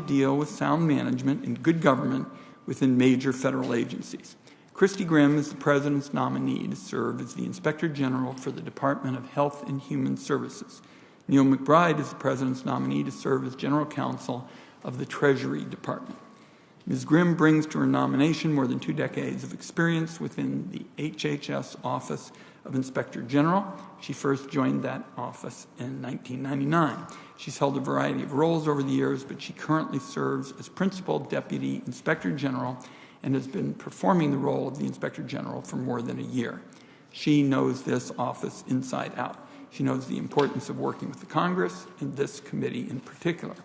deal with sound management and good government within major federal agencies. Christy Grimm is the President's nominee to serve as the Inspector General for the Department of Health and Human Services. Neil McBride is the President's nominee to serve as General Counsel of the Treasury Department. Ms. Grimm brings to her nomination more than 2 decades of experience within the HHS Office of Inspector General. She first joined that office in 1999. She's held a variety of roles over the years, but she currently serves as Principal Deputy Inspector General and has been performing the role of the Inspector General for more than a year. She knows this office inside out. She knows the importance of working with the Congress and this committee in particular.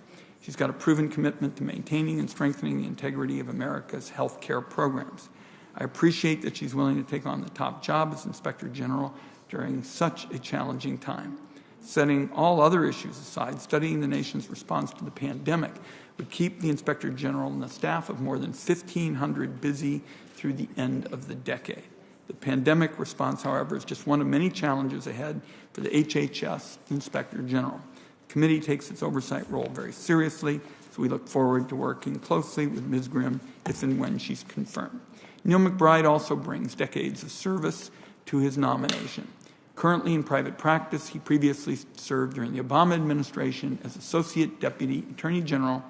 She's got a proven commitment to maintaining and strengthening the integrity of America's health care programs. I appreciate that she's willing to take on the top job as Inspector General during such a challenging time. Setting all other issues aside, studying the nation's response to the pandemic would keep the Inspector General and the staff of more than 1,500 busy through the end of the decade. The pandemic response, however, is just one of many challenges ahead for the HHS Inspector General. The committee takes its oversight role very seriously, so we look forward to working closely with Ms. Grimm if and when she's confirmed. Neil McBride also brings decades of service to his nomination. Currently in private practice, he previously served during the Obama administration as Associate Deputy Attorney General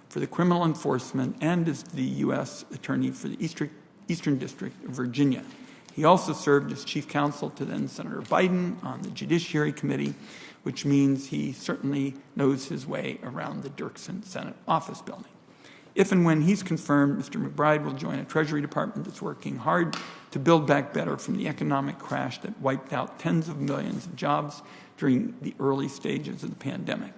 for the Criminal Enforcement and as the U.S. Attorney for the Eastern District of Virginia. He also served as Chief Counsel to then Senator Biden on the Judiciary Committee, which means he certainly knows his way around the Dirksen Senate office building. If and when he's confirmed, Mr. McBride will join a Treasury Department that's working hard to build back better from the economic crash that wiped out tens of millions of jobs during the early stages of the pandemic.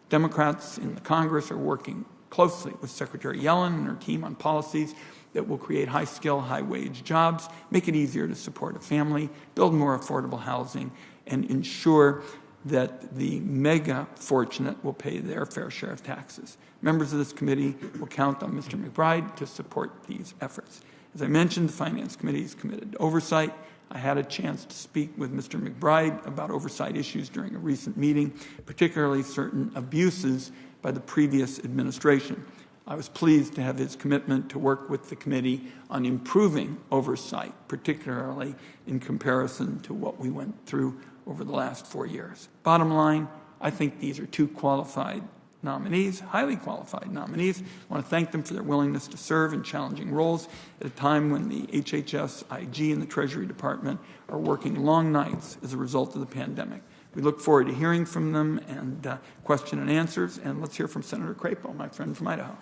Democrats in the Congress are working closely with Secretary Yellen and her team on policies that will create high-skill, high-wage jobs, make it easier to support a family, build more affordable housing, and ensure that the mega fortunate will pay their fair share of taxes. Members of this committee will count on Mr. McBride to support these efforts. As I mentioned, the Finance Committee is committed to oversight. I had a chance to speak with Mr. McBride about oversight issues during a recent meeting, particularly certain abuses by the previous administration. I was pleased to have his commitment to work with the committee on improving oversight, particularly in comparison to what we went through over the last 4 years. Bottom line, I think these are 2 qualified nominees, highly qualified nominees. I want to thank them for their willingness to serve in challenging roles at a time when the HHS, IG, and the Treasury Department are working long nights as a result of the pandemic. We look forward to hearing from them and question and answers. And let's hear from Senator Crapo, my friend from Idaho.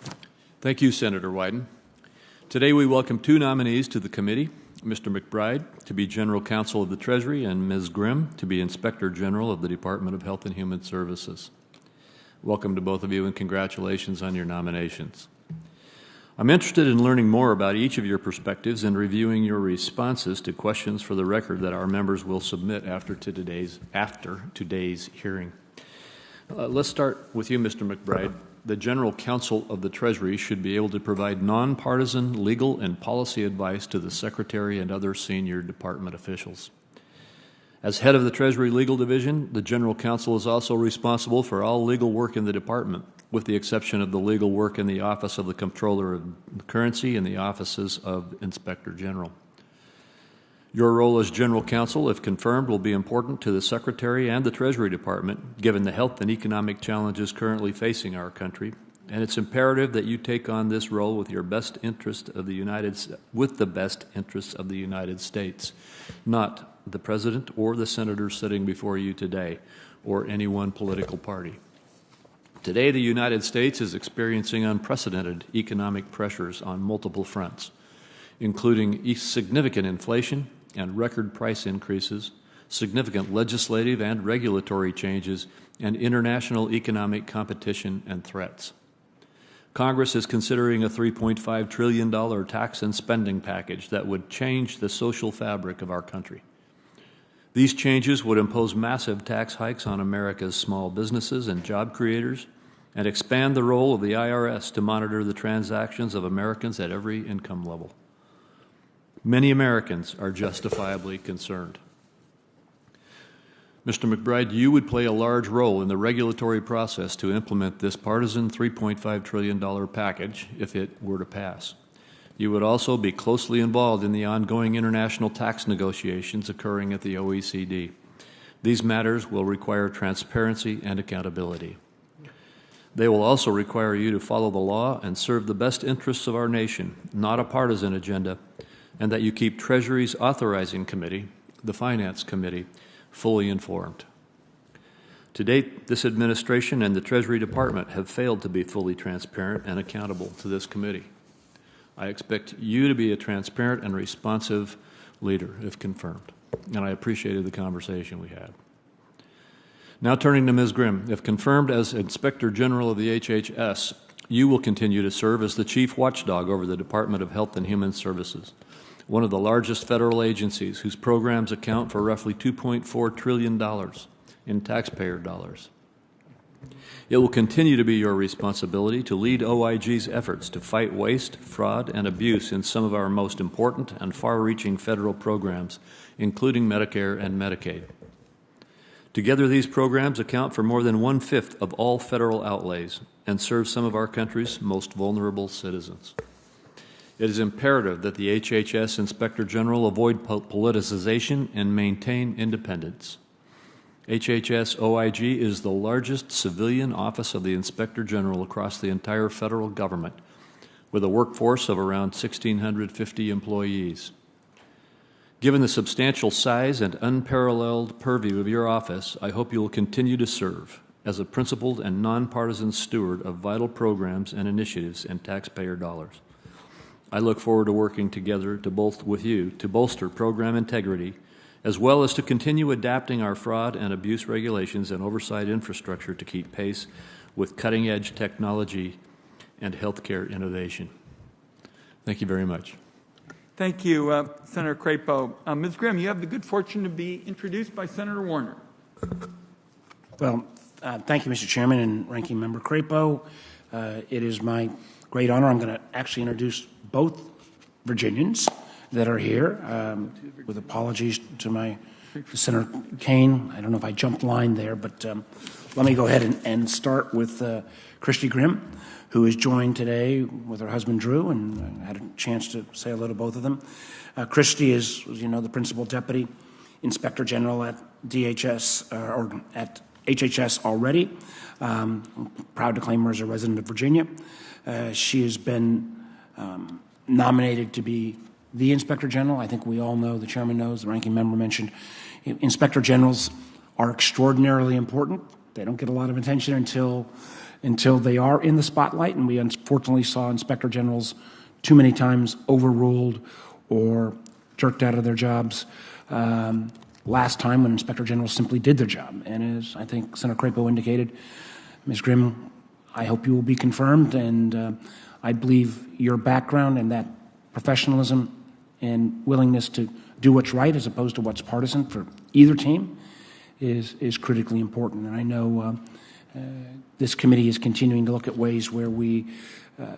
Thank you, Senator Wyden. Today we welcome 2 nominees to the committee, Mr. McBride to be General Counsel of the Treasury and Ms. Grimm to be Inspector General of the Department of Health and Human Services. Welcome to both of you and congratulations on your nominations. I'm interested in learning more about each of your perspectives and reviewing your responses to questions for the record that our members will submit after today's hearing. Let's start with you, Mr. McBride. The General Counsel of the Treasury should be able to provide nonpartisan legal and policy advice to the Secretary and other senior department officials. As head of the Treasury Legal Division, the General Counsel is also responsible for all legal work in the department, with the exception of the legal work in the Office of the Comptroller of the Currency and the offices of Inspector General. Your role as General Counsel, if confirmed, will be important to the Secretary and the Treasury Department, given the health and economic challenges currently facing our country, and it's imperative that you take on this role with the best interests of the United States, not the President or the senators sitting before you today, or any one political party. Today, the United States is experiencing unprecedented economic pressures on multiple fronts, including significant inflation and record price increases, significant legislative and regulatory changes, and international economic competition and threats. Congress is considering a $3.5 trillion tax and spending package that would change the social fabric of our country. These changes would impose massive tax hikes on America's small businesses and job creators and expand the role of the IRS to monitor the transactions of Americans at every income level. Many Americans are justifiably concerned. Mr. McBride, you would play a large role in the regulatory process to implement this partisan $3.5 trillion package if it were to pass. You would also be closely involved in the ongoing international tax negotiations occurring at the OECD. These matters will require transparency and accountability. They will also require you to follow the law and serve the best interests of our nation, not a partisan agenda, and that you keep Treasury's authorizing committee, the Finance Committee, fully informed. To date, this administration and the Treasury Department have failed to be fully transparent and accountable to this committee. I expect you to be a transparent and responsive leader if confirmed, and I appreciated the conversation we had. Now turning to Ms. Grimm, if confirmed as Inspector General of the HHS, you will continue to serve as the chief watchdog over the Department of Health and Human Services, one of the largest federal agencies whose programs account for roughly $2.4 trillion in taxpayer dollars. It will continue to be your responsibility to lead OIG's efforts to fight waste, fraud, and abuse in some of our most important and far-reaching federal programs, including Medicare and Medicaid. Together, these programs account for more than 1/5 of all federal outlays and serve some of our country's most vulnerable citizens. It is imperative that the HHS Inspector General avoid politicization and maintain independence. HHS OIG is the largest civilian office of the Inspector General across the entire federal government, with a workforce of around 1,650 employees. Given the substantial size and unparalleled purview of your office, I hope you will continue to serve as a principled and nonpartisan steward of vital programs and initiatives and taxpayer dollars. I look forward to working together with you to bolster program integrity, as well as to continue adapting our fraud and abuse regulations and oversight infrastructure to keep pace with cutting-edge technology and healthcare innovation. Thank you very much. Thank you, Senator Crapo. Ms. Grimm, you have the good fortune to be introduced by Senator Warner. Well, thank you, Mr. Chairman and Ranking Member Crapo. It is my great honor. I'm going to actually introduce both Virginians that are here, with apologies to Senator Kane. I don't know if I jumped line there, but let me go ahead and start with Christy Grimm, who is joined today with her husband, Drew, and I had a chance to say hello to both of them. Christy is, as you know, the Principal Deputy Inspector General at DHS, or at HHS already. I'm proud to claim her as a resident of Virginia. She has been nominated to be the Inspector General. I think we all know, the Chairman knows, the Ranking Member mentioned, Inspector Generals are extraordinarily important. They don't get a lot of attention until they are in the spotlight, and we unfortunately saw Inspector Generals too many times overruled or jerked out of their jobs last time when Inspector Generals simply did their job. And as I think Senator Crapo indicated, Ms. Grimm, I hope you will be confirmed, and I believe your background and that professionalism and willingness to do what's right as opposed to what's partisan for either team is critically important. And I know this committee is continuing to look at ways where we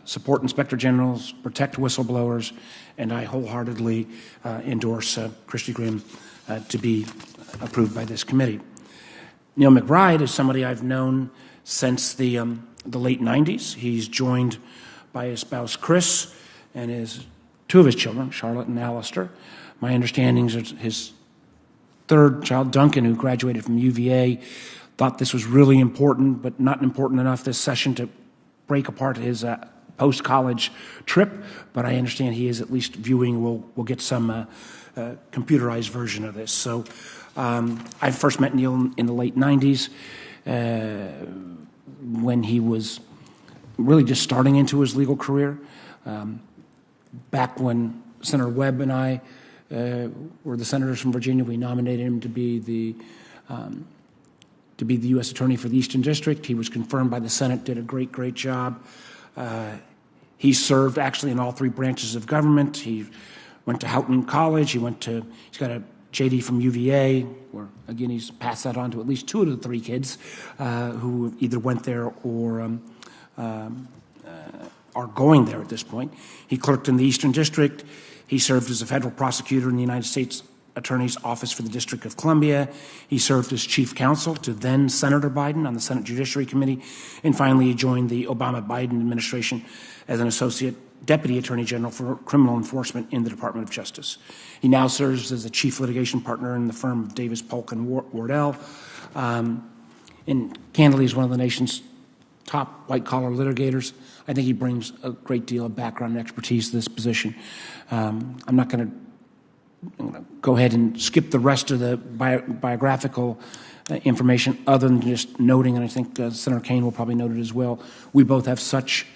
support Inspector Generals, protect whistleblowers, and I wholeheartedly endorse Christy Grimm to be approved by this committee. Neil McBride is somebody I've known since the late 90s. He's joined by his spouse, Chris, and two of his children, Charlotte and Alistair. My understanding is his third child, Duncan, who graduated from UVA, thought this was really important, but not important enough this session to break apart his post-college trip. But I understand he is at least viewing. We'll get some computerized version of this. So I first met Neil in the late 90s when he was really just starting into his legal career. Back when Senator Webb and I were the senators from Virginia, we nominated him to be the U.S. Attorney for the Eastern District. He was confirmed by the Senate, did a great job. He served actually in all three branches of government. He went to Houghton College. He's got a JD from UVA, where, again, he's passed that on to at least two of the three kids who either went there or are going there at this point. He clerked in the Eastern District. He served as a federal prosecutor in the United States Attorney's Office for the District of Columbia. He served as chief counsel to then Senator Biden on the Senate Judiciary Committee. And finally, he joined the Obama-Biden administration as an associate deputy attorney general for criminal enforcement in the Department of Justice. He now serves as a chief litigation partner in the firm of Davis, Polk, and Wardell. And candidly, is one of the nation's top white-collar litigators. I think he brings a great deal of background and expertise to this position. I'm not going to go ahead and skip the rest of the biographical information other than just noting, and I think Senator Kaine will probably note it as well, we both have such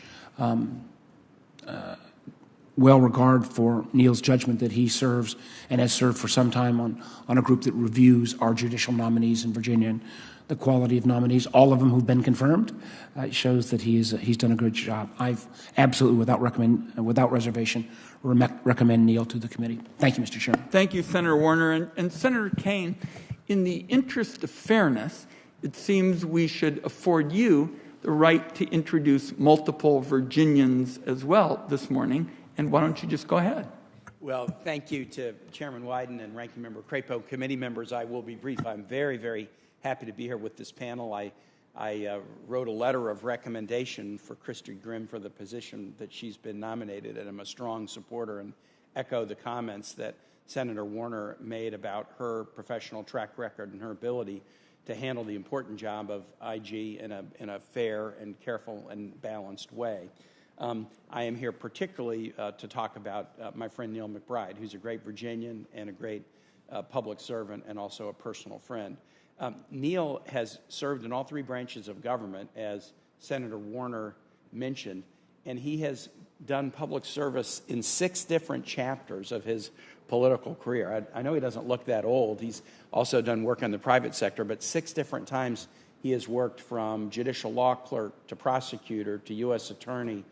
well regard for Neil's judgment that he serves and has served for some time on a group that reviews our judicial nominees in Virginia. And the quality of nominees, all of them who've been confirmed, shows that he's done a good job. I've absolutely, without reservation, recommend Neil to the committee. Thank you, Mr. Chairman. Thank you, Senator Warner. And Senator Kaine, in the interest of fairness, it seems we should afford you the right to introduce multiple Virginians as well this morning. And why don't you just go ahead? Well, thank you to Chairman Wyden and Ranking Member Crapo, committee members. I will be brief. I'm very, very happy to be here with this panel. I wrote a letter of recommendation for Christy Grimm for the position that she's been nominated, and I'm a strong supporter and echo the comments that Senator Warner made about her professional track record and her ability to handle the important job of IG in a fair and careful and balanced way. I am here particularly to talk about my friend Neil McBride, who's a great Virginian and a great public servant and also a personal friend. Neil has served in all three branches of government, as Senator Warner mentioned, and he has done public service in 6 different chapters of his political career. I know he doesn't look that old. He's also done work in the private sector, but 6 different times he has worked from judicial law clerk to prosecutor to U.S. attorney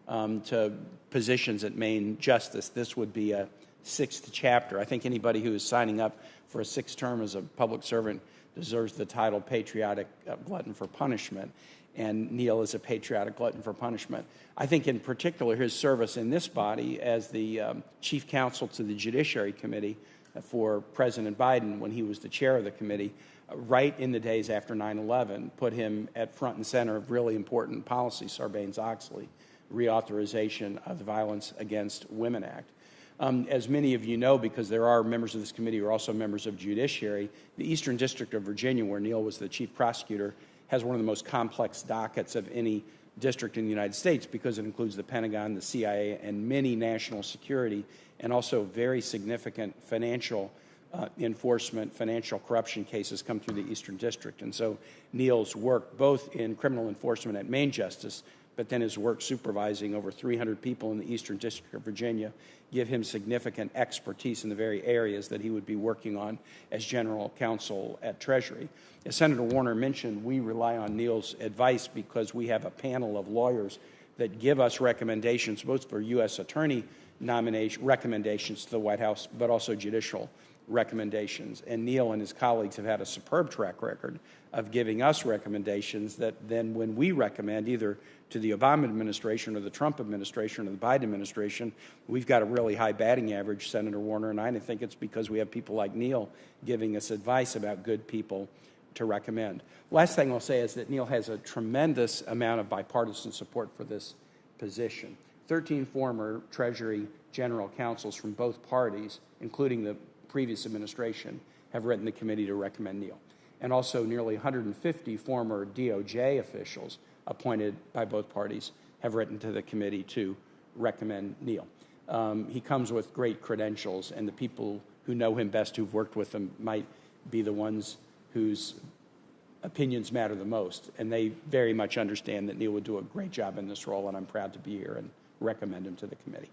to positions at Maine Justice. This would be a 6th chapter. I think anybody who is signing up for a 6th term as a public servant deserves the title patriotic glutton for punishment, and Neil is a patriotic glutton for punishment. I think in particular his service in this body as the chief counsel to the Judiciary Committee for President Biden when he was the chair of the committee, right in the days after 9/11, put him at front and center of really important policies, Sarbanes-Oxley, reauthorization of the Violence Against Women Act. As many of you know, because there are members of this committee who are also members of Judiciary, the Eastern District of Virginia, where Neil was the chief prosecutor, has one of the most complex dockets of any district in the United States because it includes the Pentagon, the CIA, and many national security, and also very significant financial enforcement, financial corruption cases come through the Eastern District. And so Neil's work both in criminal enforcement at Maine Justice, but then his work supervising over 300 people in the Eastern District of Virginia give him significant expertise in the very areas that he would be working on as general counsel at Treasury. As Senator Warner mentioned, we rely on Neil's advice because we have a panel of lawyers that give us recommendations both for U.S. attorney nomination recommendations to the White House, but also judicial recommendations. And Neil and his colleagues have had a superb track record of giving us recommendations that then when we recommend either to the Obama administration or the Trump administration or the Biden administration, we've got a really high batting average, Senator Warner and I think it's because we have people like Neil giving us advice about good people to recommend. Last thing I'll say is that Neil has a tremendous amount of bipartisan support for this position. 13 former Treasury general counsels from both parties, including the previous administration, have written the committee to recommend Neil. And also nearly 150 former DOJ officials appointed by both parties have written to the committee to recommend Neil. He comes with great credentials, and the people who know him best, who've worked with him, might be the ones whose opinions matter the most. And they very much understand that Neil would do a great job in this role, and I'm proud to be here and recommend him to the committee.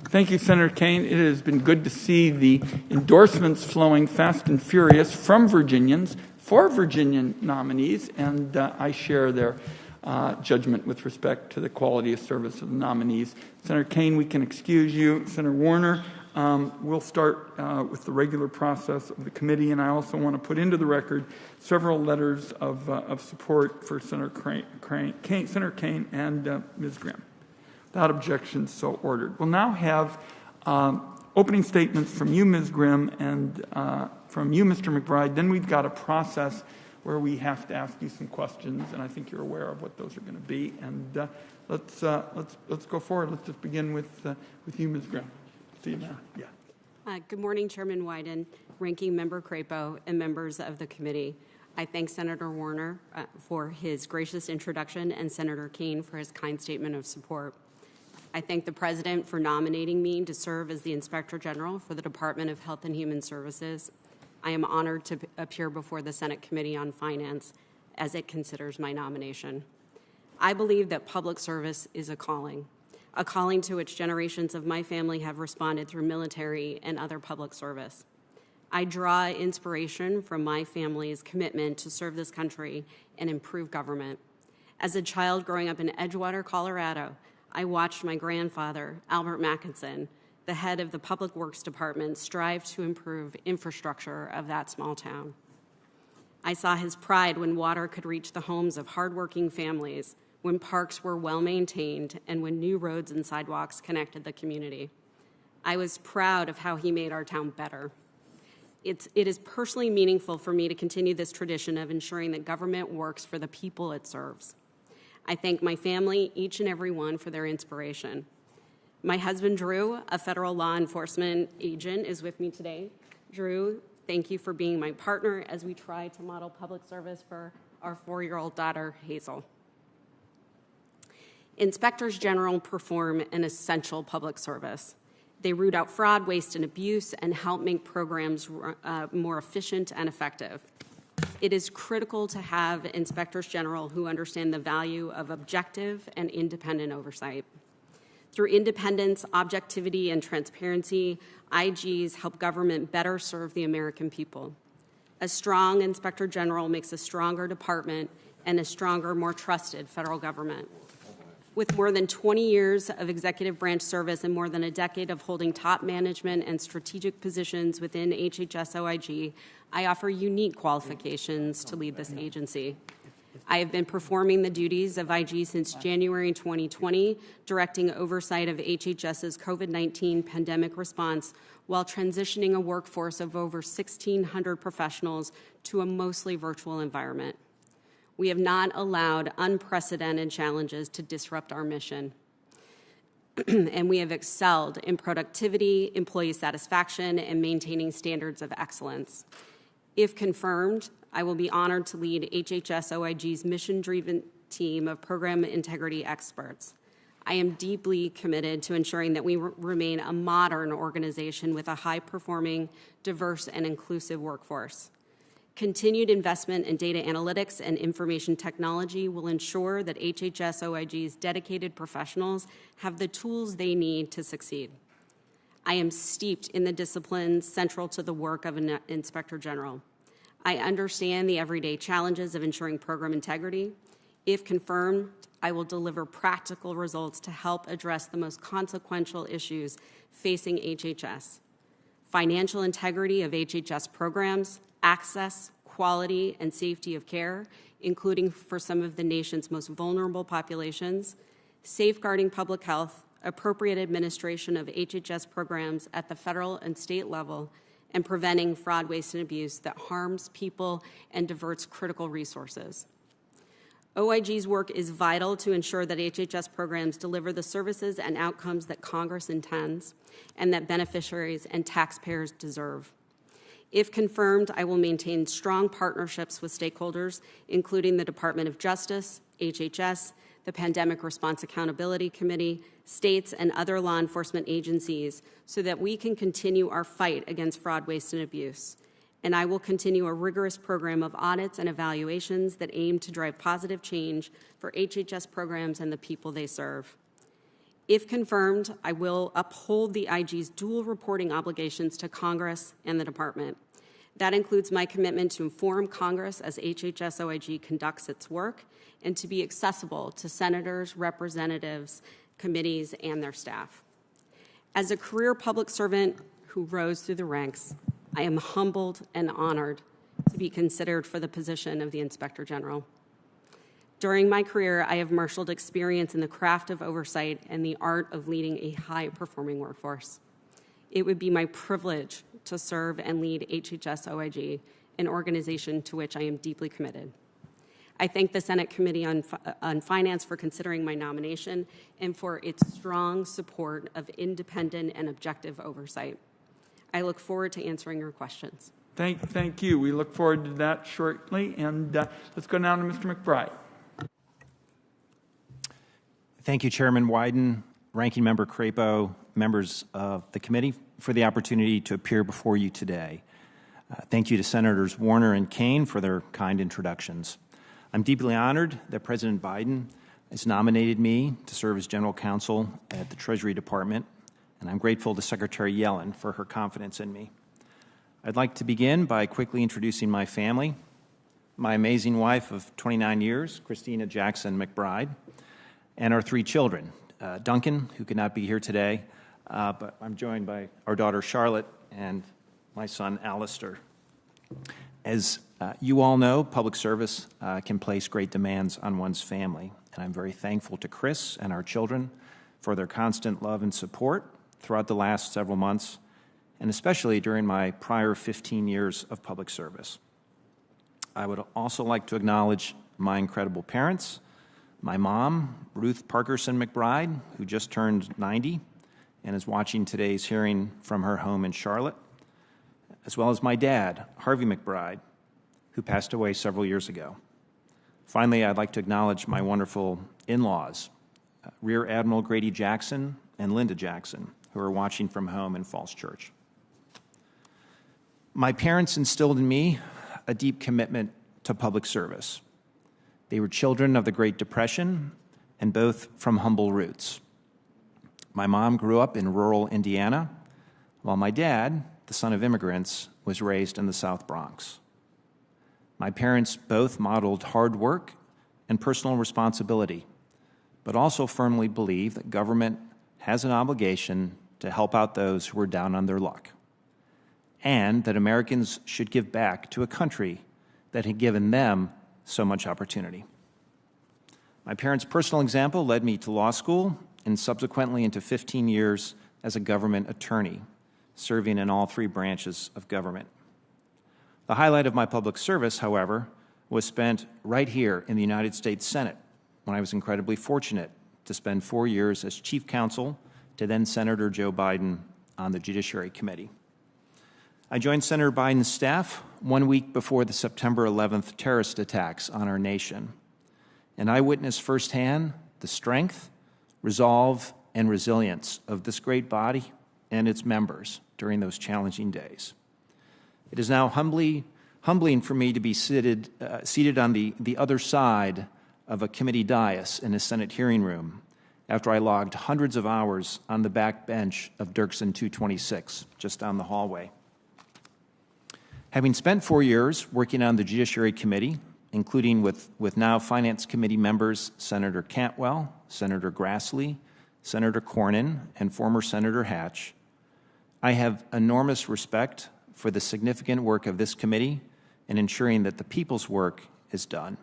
Thank you, Senator Kaine. It has been good to see the endorsements flowing fast and furious from Virginians for Virginian nominees, and I share their judgment with respect to the quality of service of the nominees. Senator Kaine, we can excuse you. Senator Warner, we'll start with the regular process of the committee, and I also want to put into the record several letters of support for Senator Kaine and Ms. Grimm. Without objection, so ordered. We'll now have opening statements from you, Ms. Grimm, and from you, Mr. McBride. Then we've got a process where we have to ask you some questions, and I think you're aware of what those are going to be. And let's go forward. Let's just begin with you, Ms. Grimm. See you now. Yeah. Good morning, Chairman Wyden, Ranking Member Crapo, and members of the committee. I thank Senator Warner for his gracious introduction and Senator Kane for his kind statement of support. I thank the President for nominating me to serve as the Inspector General for the Department of Health and Human Services. I am honored to appear before the Senate Committee on Finance as it considers my nomination. I believe that public service is a calling to which generations of my family have responded through military and other public service. I draw inspiration from my family's commitment to serve this country and improve government. As a child growing up in Edgewater, Colorado, I watched my grandfather, Albert Mackinson, the head of the Public Works Department, strive to improve infrastructure of that small town. I saw his pride when water could reach the homes of hardworking families, when parks were well-maintained, and when new roads and sidewalks connected the community. I was proud of how he made our town better. It is personally meaningful for me to continue this tradition of ensuring that government works for the people it serves. I thank my family, each and every one, for their inspiration. My husband, Drew, a federal law enforcement agent, is with me today. Drew, thank you for being my partner as we try to model public service for our 4-year-old daughter, Hazel. Inspectors General perform an essential public service. They root out fraud, waste, and abuse and help make programs more efficient and effective. It is critical to have inspectors general who understand the value of objective and independent oversight. Through independence, objectivity, and transparency, IGs help government better serve the American people. A strong inspector general makes a stronger department and a stronger, more trusted federal government. With more than 20 years of executive branch service and more than a decade of holding top management and strategic positions within HHS OIG, I offer unique qualifications to lead this agency. I have been performing the duties of IG since January 2020, directing oversight of HHS's COVID-19 pandemic response while transitioning a workforce of over 1,600 professionals to a mostly virtual environment. We have not allowed unprecedented challenges to disrupt our mission. And we have excelled in productivity, employee satisfaction, and maintaining standards of excellence. If confirmed, I will be honored to lead HHS OIG's mission-driven team of program integrity experts. I am deeply committed to ensuring that we remain a modern organization with a high-performing, diverse, and inclusive workforce. Continued investment in data analytics and information technology will ensure that HHS OIG's dedicated professionals have the tools they need to succeed. I am steeped in the disciplines central to the work of an Inspector General. I understand the everyday challenges of ensuring program integrity. If confirmed, I will deliver practical results to help address the most consequential issues facing HHS: financial integrity of HHS programs, access, quality, and safety of care, including for some of the nation's most vulnerable populations, safeguarding public health, appropriate administration of HHS programs at the federal and state level, and preventing fraud, waste, and abuse that harms people and diverts critical resources. OIG's work is vital to ensure that HHS programs deliver the services and outcomes that Congress intends and that beneficiaries and taxpayers deserve. If confirmed, I will maintain strong partnerships with stakeholders, including the Department of Justice, HHS, the Pandemic Response Accountability Committee, states, and other law enforcement agencies so that we can continue our fight against fraud, waste, and abuse. And I will continue a rigorous program of audits and evaluations that aim to drive positive change for HHS programs and the people they serve. If confirmed, I will uphold the IG's dual reporting obligations to Congress and the Department. That includes my commitment to inform Congress as HHS OIG conducts its work and to be accessible to senators, representatives, committees, and their staff. As a career public servant who rose through the ranks, I am humbled and honored to be considered for the position of the Inspector General. During my career, I have marshaled experience in the craft of oversight and the art of leading a high-performing workforce. It would be my privilege to serve and lead HHS OIG, an organization to which I am deeply committed. I thank the Senate Committee on Finance for considering my nomination and for its strong support of independent and objective oversight. I look forward to answering your questions. Thank you. We look forward to that shortly. And let's go now to Mr. McBride. Thank you, Chairman Wyden, Ranking Member Crapo, members of the committee, for the opportunity to appear before you today. Thank you to Senators Warner and Kaine for their kind introductions. I'm deeply honored that President Biden has nominated me to serve as General Counsel at the Treasury Department, and I'm grateful to Secretary Yellen for her confidence in me. I'd like to begin by quickly introducing my family, my amazing wife of 29 years, Christina Jackson McBride, and our 3 children, Duncan, who could not be here today, but I'm joined by our daughter Charlotte and my son Alistair. As you all know, public service can place great demands on one's family, and I'm very thankful to Chris and our children for their constant love and support throughout the last several months, and especially during my prior 15 years of public service. I would also like to acknowledge my incredible parents, my mom, Ruth Parkerson McBride, who just turned 90 and is watching today's hearing from her home in Charlotte, as well as my dad, Harvey McBride, who passed away several years ago. Finally, I'd like to acknowledge my wonderful in-laws, Rear Admiral Grady Jackson and Linda Jackson, who are watching from home in Falls Church. My parents instilled in me a deep commitment to public service. They were children of the Great Depression and both from humble roots. My mom grew up in rural Indiana, while my dad, the son of immigrants, was raised in the South Bronx. My parents both modeled hard work and personal responsibility, but also firmly believed that government has an obligation to help out those who are down on their luck, and that Americans should give back to a country that had given them so much opportunity. My parents' personal example led me to law school and subsequently into 15 years as a government attorney, serving in all 3 branches of government. The highlight of my public service, however, was spent right here in the United States Senate, when I was incredibly fortunate to spend 4 years as chief counsel to then Senator Joe Biden on the Judiciary Committee. I joined Senator Biden's staff 1 week before the September 11th terrorist attacks on our nation, and I witnessed firsthand the strength, resolve, and resilience of this great body and its members during those challenging days. It is now humbling for me to be seated on the other side of a committee dais in a Senate hearing room after I logged hundreds of hours on the back bench of Dirksen 226, just down the hallway. Having spent 4 years working on the Judiciary Committee, including with now Finance Committee members Senator Cantwell, Senator Grassley, Senator Cornyn, and former Senator Hatch, I have enormous respect for the significant work of this committee in ensuring that the people's work is done.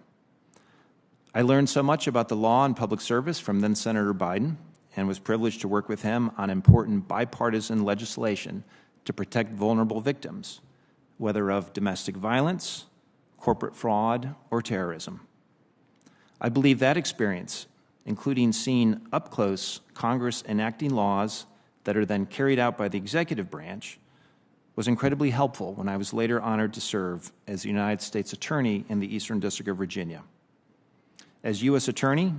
I learned so much about the law and public service from then Senator Biden and was privileged to work with him on important bipartisan legislation to protect vulnerable victims, whether of domestic violence, corporate fraud, or terrorism. I believe that experience, including seeing up close Congress enacting laws that are then carried out by the executive branch, was incredibly helpful when I was later honored to serve as the United States Attorney in the Eastern District of Virginia. As U.S. Attorney,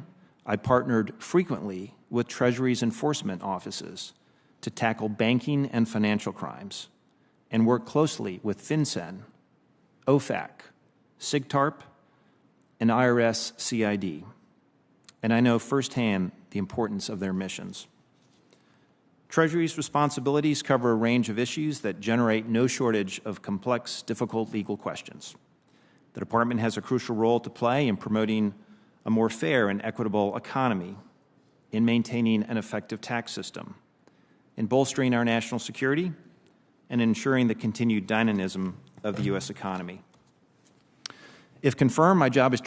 I partnered frequently with Treasury's enforcement offices to tackle banking and financial crimes, and worked closely with FinCEN, OFAC, SIGTARP, and IRS CID, and I know firsthand the importance of their missions. Treasury's responsibilities cover a range of issues that generate no shortage of complex, difficult legal questions. The Department has a crucial role to play in promoting a more fair and equitable economy, in maintaining an effective tax system, in bolstering our national security, and ensuring the continued dynamism of the U.S. economy. If confirmed, my job as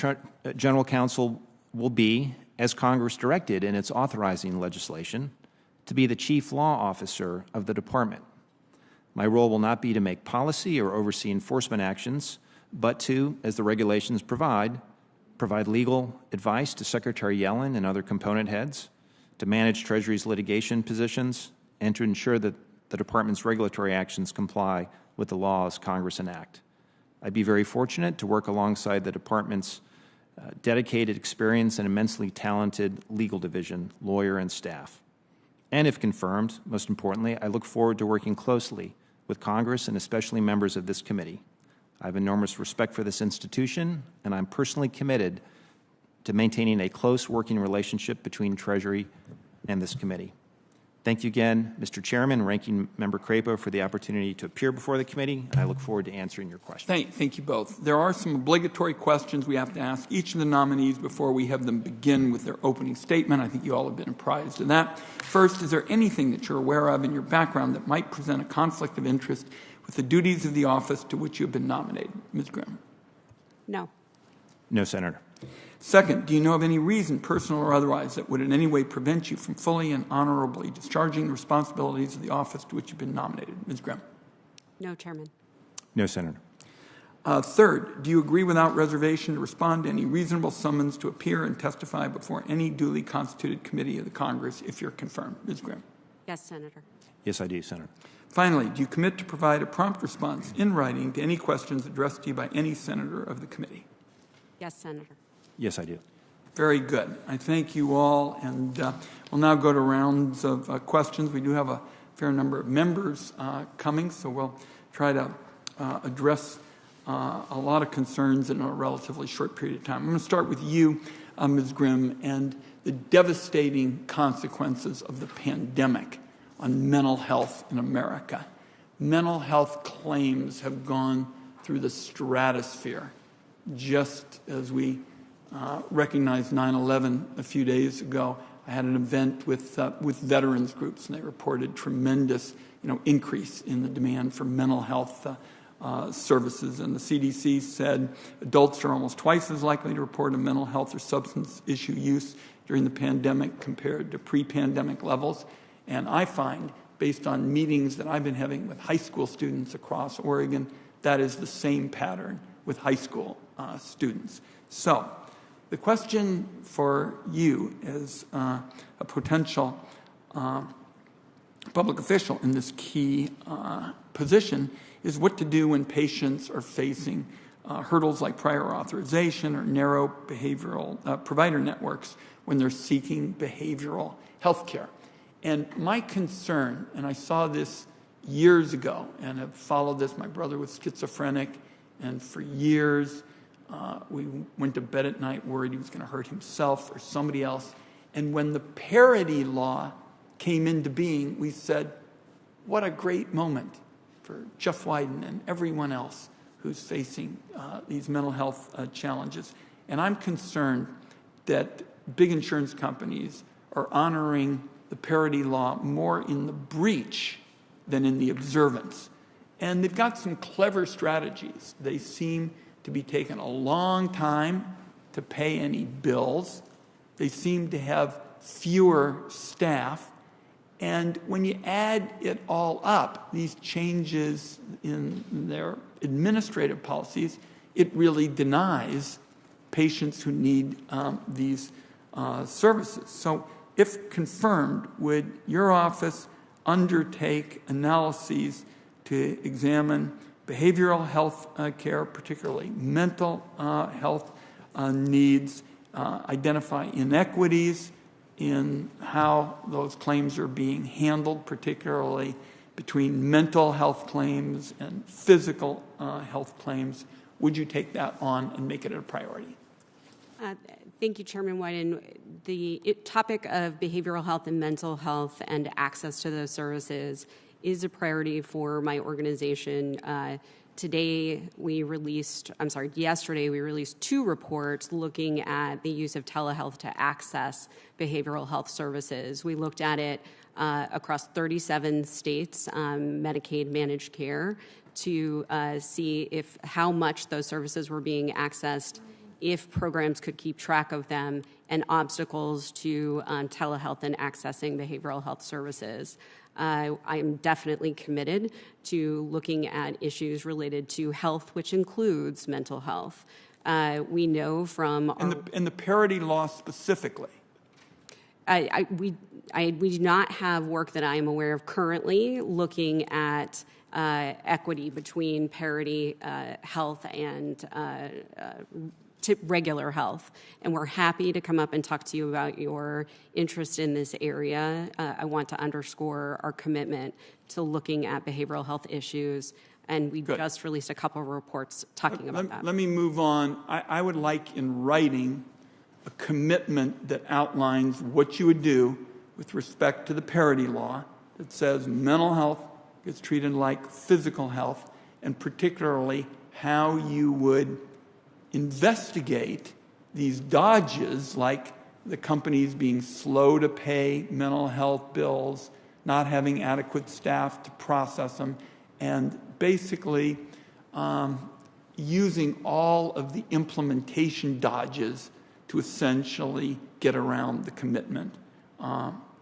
General Counsel will be, as Congress directed in its authorizing legislation, to be the Chief Law Officer of the Department, My role will not be to make policy or oversee enforcement actions, but to, as the regulations provide legal advice to Secretary Yellen and other component heads, to manage Treasury's litigation positions, and to ensure that the Department's regulatory actions comply with the laws Congress enact. I'd be very fortunate to work alongside the Department's dedicated, experienced, and immensely talented legal division, lawyer, and staff. And if confirmed, most importantly, I look forward to working closely with Congress and especially members of this committee. I have enormous respect for this institution, and I'm personally committed to maintaining a close working relationship between Treasury and this committee. Thank you again, Mr. Chairman and Ranking Member Crapo, for the opportunity to appear before the committee, and I look forward to answering your questions. Thank you both. There are some obligatory questions we have to ask each of the nominees before we have them begin with their opening statement. I think you all have been apprised of that. First, is there anything that you're aware of in your background that might present a conflict of interest with the duties of the office to which you have been nominated? Ms. Grimm. No. No, Senator. Second, do you know of any reason, personal or otherwise, that would in any way prevent you from fully and honorably discharging the responsibilities of the office to which you've been nominated? Ms. Grimm. No, Chairman. No, Senator. Third, do you agree without reservation to respond to any reasonable summons to appear and testify before any duly constituted committee of the Congress if you're confirmed? Ms. Grimm. Yes, Senator. Yes, I do, Senator. Finally, do you commit to provide a prompt response in writing to any questions addressed to you by any senator of the committee? Yes, Senator. Yes, I do. Very good. I thank you all, and we'll now go to rounds of questions. We do have a fair number of members coming, so we'll try to address a lot of concerns in a relatively short period of time. I'm going to start with you, Ms. Grimm, and the devastating consequences of the pandemic on mental health in America. Mental health claims have gone through the stratosphere, just as we recognized 9/11 a few days ago. I had an event with veterans groups, and they reported tremendous, increase in the demand for mental health services. And the CDC said adults are almost twice as likely to report a mental health or substance issue use during the pandemic compared to pre-pandemic levels. And I find, based on meetings that I've been having with high school students across Oregon, that is the same pattern with high school students. So the question for you as a potential public official in this key position is what to do when patients are facing hurdles like prior authorization or narrow behavioral provider networks when they're seeking behavioral health care. And my concern, and I saw this years ago and have followed this, my brother was schizophrenic, and for years we went to bed at night worried he was going to hurt himself or somebody else. And when the parity law came into being, we said, what a great moment for Jeff Wyden and everyone else who's facing these mental health challenges. And I'm concerned that big insurance companies are honoring the parity law more in the breach than in the observance. And they've got some clever strategies. They seem to be taking a long time to pay any bills. They seem to have fewer staff. And when you add it all up, these changes in their administrative policies, it really denies patients who need these services. So if confirmed, would your office undertake analyses to examine behavioral health care, particularly mental health needs, identify inequities in how those claims are being handled, particularly between mental health claims and physical health claims? Would you take that on and make it a priority? Thank you, Chairman Wyden. The topic of behavioral health and mental health and access to those services is a priority for my organization. Yesterday, we released 2 reports looking at the use of telehealth to access behavioral health services. We looked at it across 37 states, Medicaid managed care, to see how much those services were being accessed if programs could keep track of them, and obstacles to telehealth and accessing behavioral health services. I am definitely committed to looking at issues related to health, which includes mental health. We know from And the parity law specifically. we do not have work that I am aware of currently looking at equity between parity health and regular health. And we're happy to come up and talk to you about your interest in this area. I want to underscore our commitment to looking at behavioral health issues. And we just released a couple of reports talking about that. Let me move on. I would like in writing a commitment that outlines what you would do with respect to the parity law that says mental health gets treated like physical health, and particularly how you would investigate these dodges like the companies being slow to pay mental health bills, not having adequate staff to process them, and basically using all of the implementation dodges to essentially get around the commitment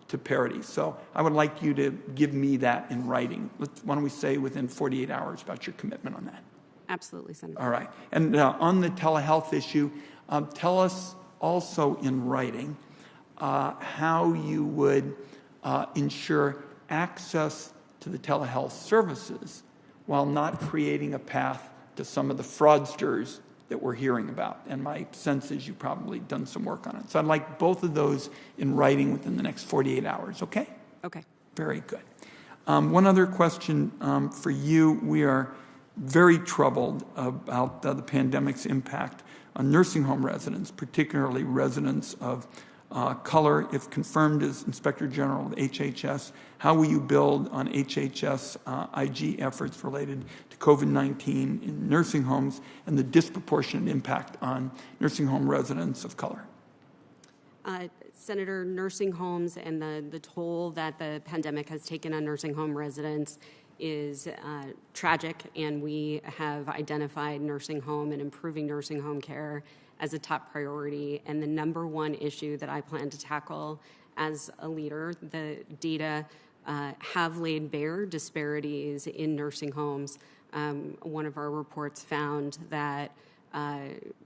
to parity. So I would like you to give me that in writing. Why don't we say within 48 hours about your commitment on that? Absolutely, Senator. All right. And on the telehealth issue, tell us also in writing how you would ensure access to the telehealth services while not creating a path to some of the fraudsters that we're hearing about. And my sense is you've probably done some work on it. So I'd like both of those in writing within the next 48 hours, okay? Okay. Very good. One other question for you. We are very troubled about the pandemic's impact on nursing home residents, particularly residents of color. If confirmed as Inspector General of HHS, how will you build on HHS IG efforts related to COVID-19 in nursing homes and the disproportionate impact on nursing home residents of color? Senator, nursing homes and the toll that the pandemic has taken on nursing home residents is tragic, and we have identified nursing home and improving nursing home care as a top priority and the number one issue that I plan to tackle as a leader. The data have laid bare disparities in nursing homes. One of our reports found that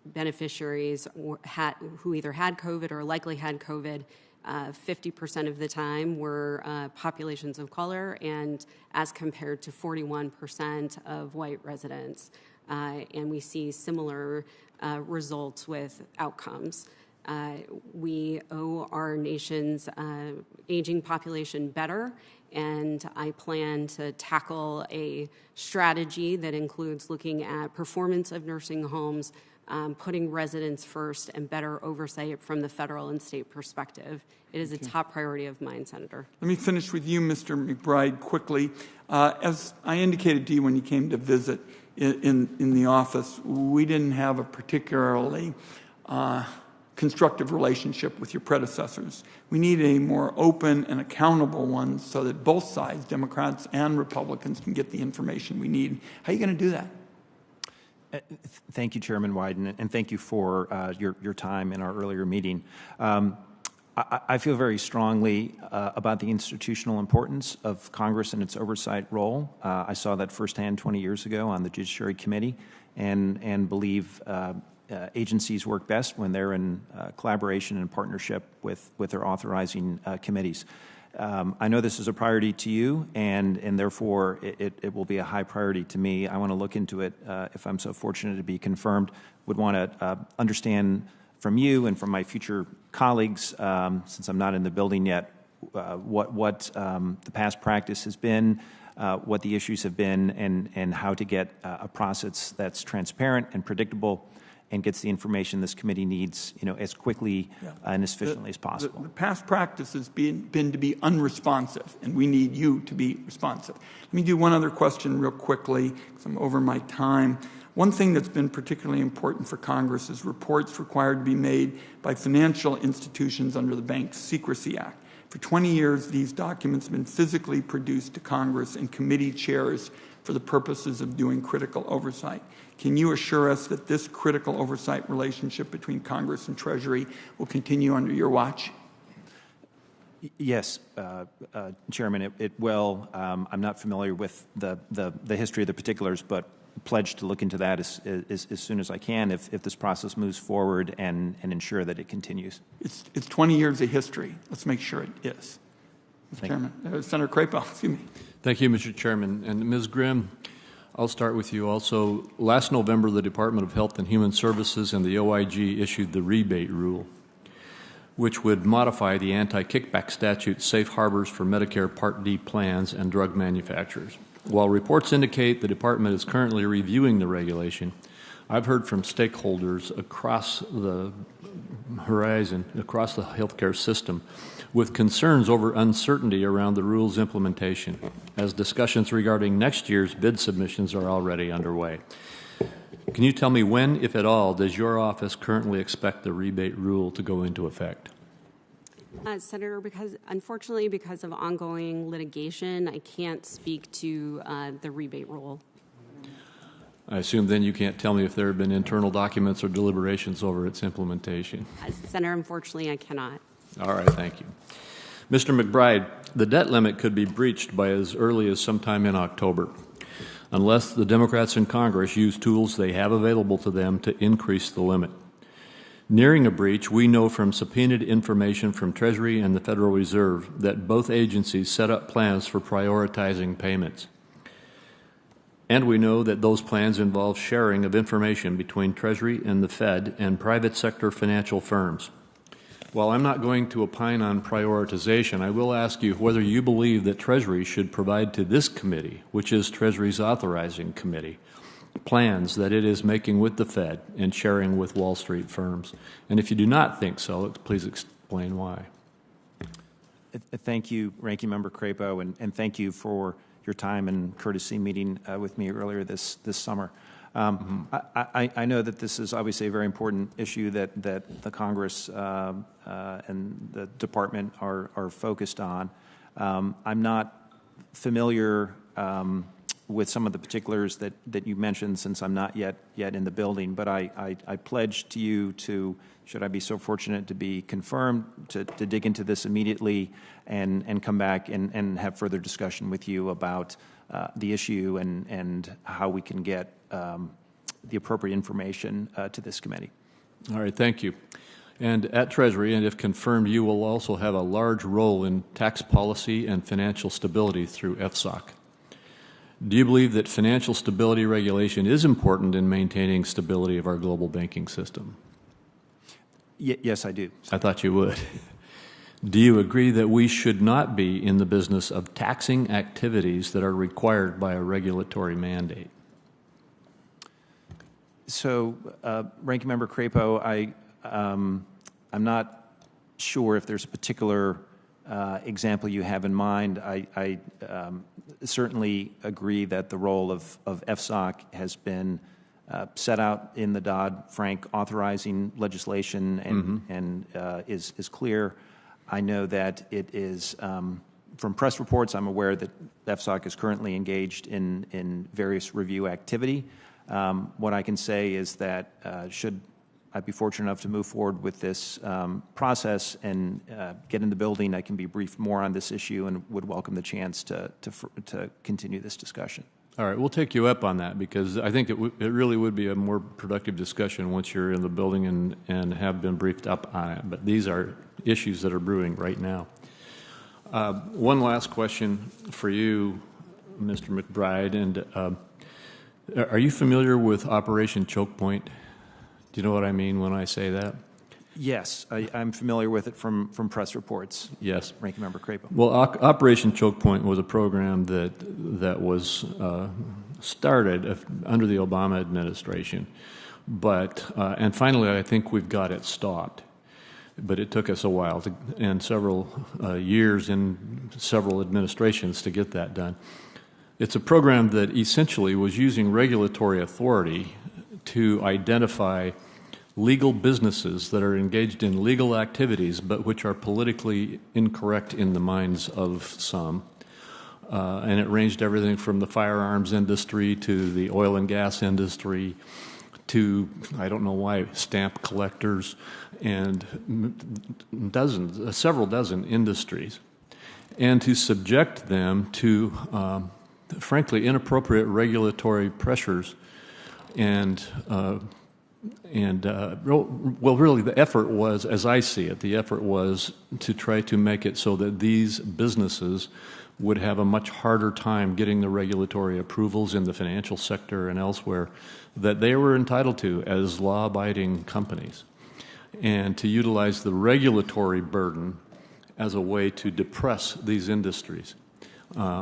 beneficiaries who either had COVID or likely had COVID 50% of the time were populations of color, and as compared to 41% of white residents. And we see similar results with outcomes. We owe our nation's aging population better, and I plan to tackle a strategy that includes looking at performance of nursing homes, putting residents first, and better oversight from the federal and state perspective. It is a top priority of mine, Senator. Let me finish with you, Mr. McBride, quickly. As I indicated to you when you came to visit in the office, we didn't have a particularly constructive relationship with your predecessors. We need a more open and accountable one so that both sides, Democrats and Republicans, can get the information we need. How are you going to do that? Thank you, Chairman Wyden, and thank you for your time in our earlier meeting. I feel very strongly about the institutional importance of Congress and its oversight role. I saw that firsthand 20 years ago on the Judiciary Committee, and believe agencies work best when they're in collaboration and partnership with their authorizing committees. I know this is a priority to you, and therefore it will be a high priority to me. I want to look into it if I'm so fortunate to be confirmed. Would want to understand from you and from my future colleagues, since I'm not in the building yet, what the past practice has been, what the issues have been, and how to get a process that's transparent and predictable and gets the information this committee needs, as quickly and as efficiently as possible. The past practice has been to be unresponsive, and we need you to be responsive. Let me do one other question real quickly, because I'm over my time. One thing that's been particularly important for Congress is reports required to be made by financial institutions under the Bank Secrecy Act. For 20 years, these documents have been physically produced to Congress and committee chairs for the purposes of doing critical oversight. Can you assure us that this critical oversight relationship between Congress and Treasury will continue under your watch? Yes, Chairman, it will. I'm not familiar with the history of the particulars, but pledge to look into that as soon as I can if this process moves forward and ensure that it continues. It's 20 years of history. Let's make sure it is. Mr. Chairman, Senator Crapo, excuse me. Thank you, Mr. Chairman. And Ms. Grimm, I'll start with you also. Last November, the Department of Health and Human Services and the OIG issued the rebate rule, which would modify the anti-kickback statute safe harbors for Medicare Part D plans and drug manufacturers. While reports indicate the department is currently reviewing the regulation, I've heard from stakeholders across the horizon, across the healthcare system, with concerns over uncertainty around the rule's implementation, as discussions regarding next year's bid submissions are already underway. Can you tell me when, if at all, does your office currently expect the rebate rule to go into effect? Senator, unfortunately, because of ongoing litigation, I can't speak to the rebate rule. I assume then you can't tell me if there have been internal documents or deliberations over its implementation. Senator, unfortunately, I cannot. All right, thank you. Mr. McBride, the debt limit could be breached by as early as sometime in October, unless the Democrats in Congress use tools they have available to them to increase the limit. Nearing a breach, we know from subpoenaed information from Treasury and the Federal Reserve that both agencies set up plans for prioritizing payments. And we know that those plans involve sharing of information between Treasury and the Fed and private sector financial firms. While I'm not going to opine on prioritization, I will ask you whether you believe that Treasury should provide to this committee, which is Treasury's authorizing committee, plans that it is making with the Fed and sharing with Wall Street firms. And if you do not think so, please explain why. Thank you, Ranking Member Crapo, and thank you for your time and courtesy meeting with me earlier this summer. I know that this is obviously a very important issue that the Congress and the Department are focused on. I'm not familiar with some of the particulars that you mentioned, since I'm not yet in the building, but I pledge to you to, should I be so fortunate to be confirmed, to dig into this immediately and come back and have further discussion with you about the issue and how we can get the appropriate information to this committee. All right, thank you. And at Treasury, and if confirmed, you will also have a large role in tax policy and financial stability through FSOC. Do you believe that financial stability regulation is important in maintaining stability of our global banking system? Yes, I do. I thought you would. Do you agree that we should not be in the business of taxing activities that are required by a regulatory mandate? So, Ranking Member Crapo, I'm not sure if there's a particular example you have in mind. I certainly agree that the role of FSOC has been set out in the Dodd-Frank authorizing legislation and is clear. I know that it is, from press reports, I'm aware that FSOC is currently engaged in various review activity. What I can say is that should I be fortunate enough to move forward with this process and get in the building, I can be briefed more on this issue and would welcome the chance to continue this discussion. All right, we'll take you up on that, because I think it really would be a more productive discussion once you're in the building and have been briefed up on it. But these are issues that are brewing right now. One last question for you, Mr. McBride, and are you familiar with Operation Choke Point? Do you know what I mean when I say that? Yes, I'm familiar with it from press reports. Yes. Ranking Member Crapo. Well, Operation Choke Point was a program that was started under the Obama administration, and finally I think we've got it stopped. But it took us a while and several years and several administrations to get that done. It's a program that essentially was using regulatory authority to identify legal businesses that are engaged in legal activities but which are politically incorrect in the minds of some. And it ranged everything from the firearms industry to the oil and gas industry to, I don't know why, stamp collectors and several dozen industries, and to subject them to, frankly, inappropriate regulatory pressures really the effort was, as I see it, the effort was to try to make it so that these businesses would have a much harder time getting the regulatory approvals in the financial sector and elsewhere that they were entitled to as law-abiding companies, and to utilize the regulatory burden as a way to depress these industries.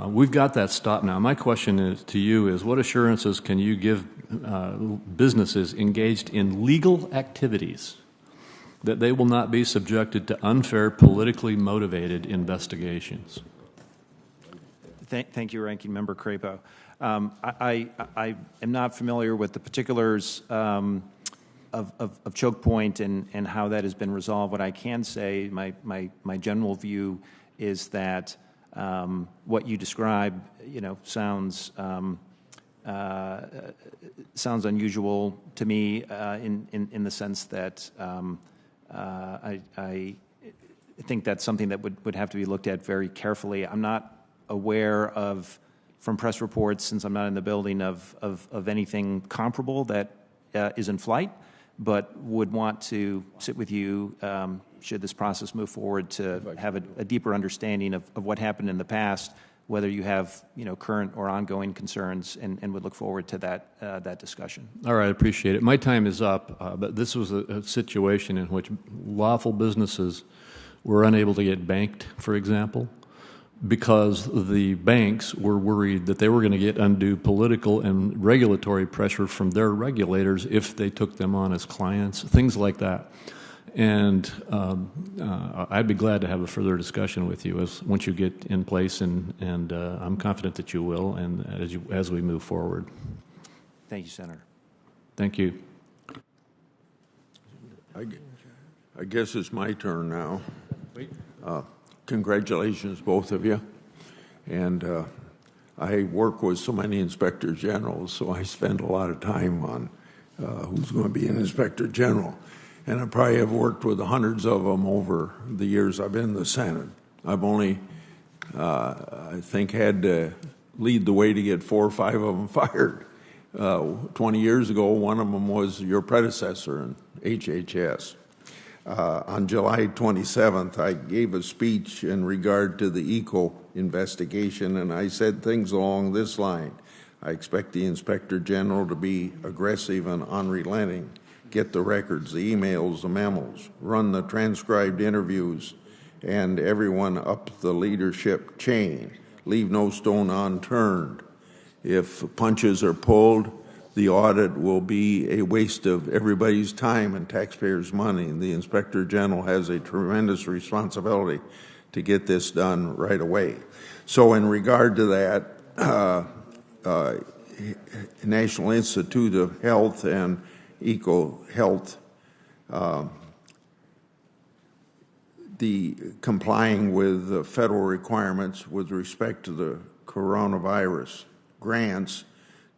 We've got that stopped now. My question to you is, what assurances can you give businesses engaged in legal activities that they will not be subjected to unfair, politically motivated investigations? Thank you, Ranking Member Crapo. I am not familiar with the particulars of choke point and how that has been resolved. What I can say, my general view is that what you describe, sounds unusual to me in the sense that I think that's something that would have to be looked at very carefully. I'm not aware of, from press reports, since I'm not in the building, of anything comparable that is in flight, but would want to sit with you should this process move forward to have a deeper understanding of what happened in the past, whether you have current or ongoing concerns, and would look forward to that discussion. All right, I appreciate it. My time is up, but this was a situation in which lawful businesses were unable to get banked, for example, because the banks were worried that they were going to get undue political and regulatory pressure from their regulators if they took them on as clients, things like that. And I'd be glad to have a further discussion with you once you get in place, and I'm confident that you will, and as we move forward. Thank you, Senator. Thank you. I guess it's my turn now. Congratulations, both of you. And I work with so many inspectors generals, so I spend a lot of time on who's going to be an inspector general. And I probably have worked with hundreds of them over the years I've been in the Senate. I've only, I think, had to lead the way to get 4 or 5 of them fired. 20 years ago, one of them was your predecessor in HHS. On July 27th, I gave a speech in regard to the ECO investigation, and I said things along this line. I expect the Inspector General to be aggressive and unrelenting, get the records, the emails, the memos, run the transcribed interviews, and everyone up the leadership chain. Leave no stone unturned. If punches are pulled, the audit will be a waste of everybody's time and taxpayers' money. And the Inspector General has a tremendous responsibility to get this done right away. So in regard to that, National Institute of Health and EcoHealth, the complying with the federal requirements with respect to the coronavirus grants,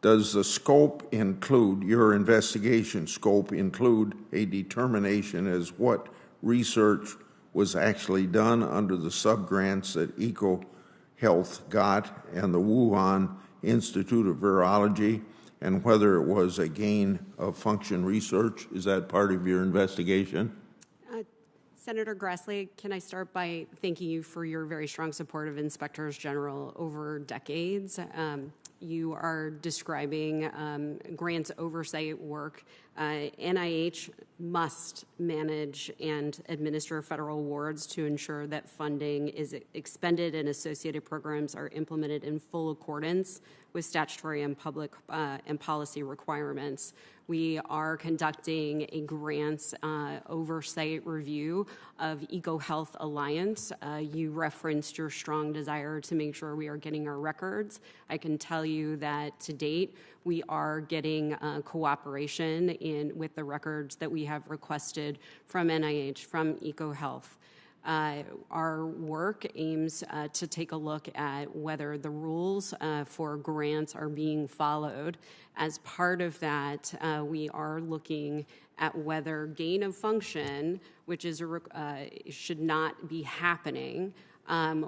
does the scope include, your investigation scope include a determination as what research was actually done under the subgrants that EcoHealth got and the Wuhan Institute of Virology, and whether it was a gain of function research? Is that part of your investigation? Senator Grassley, can I start by thanking you for your very strong support of inspectors general over decades? You are describing grants oversight work. NIH must manage and administer federal awards to ensure that funding is expended and associated programs are implemented in full accordance with statutory and public and policy requirements. We are conducting a grants oversight review of EcoHealth Alliance. You referenced your strong desire to make sure we are getting our records. I can tell you that to date, we are getting cooperation with the records that we have requested from NIH, from EcoHealth. Our work aims to take a look at whether the rules for grants are being followed. As part of that, we are looking at whether gain of function, which is should not be happening,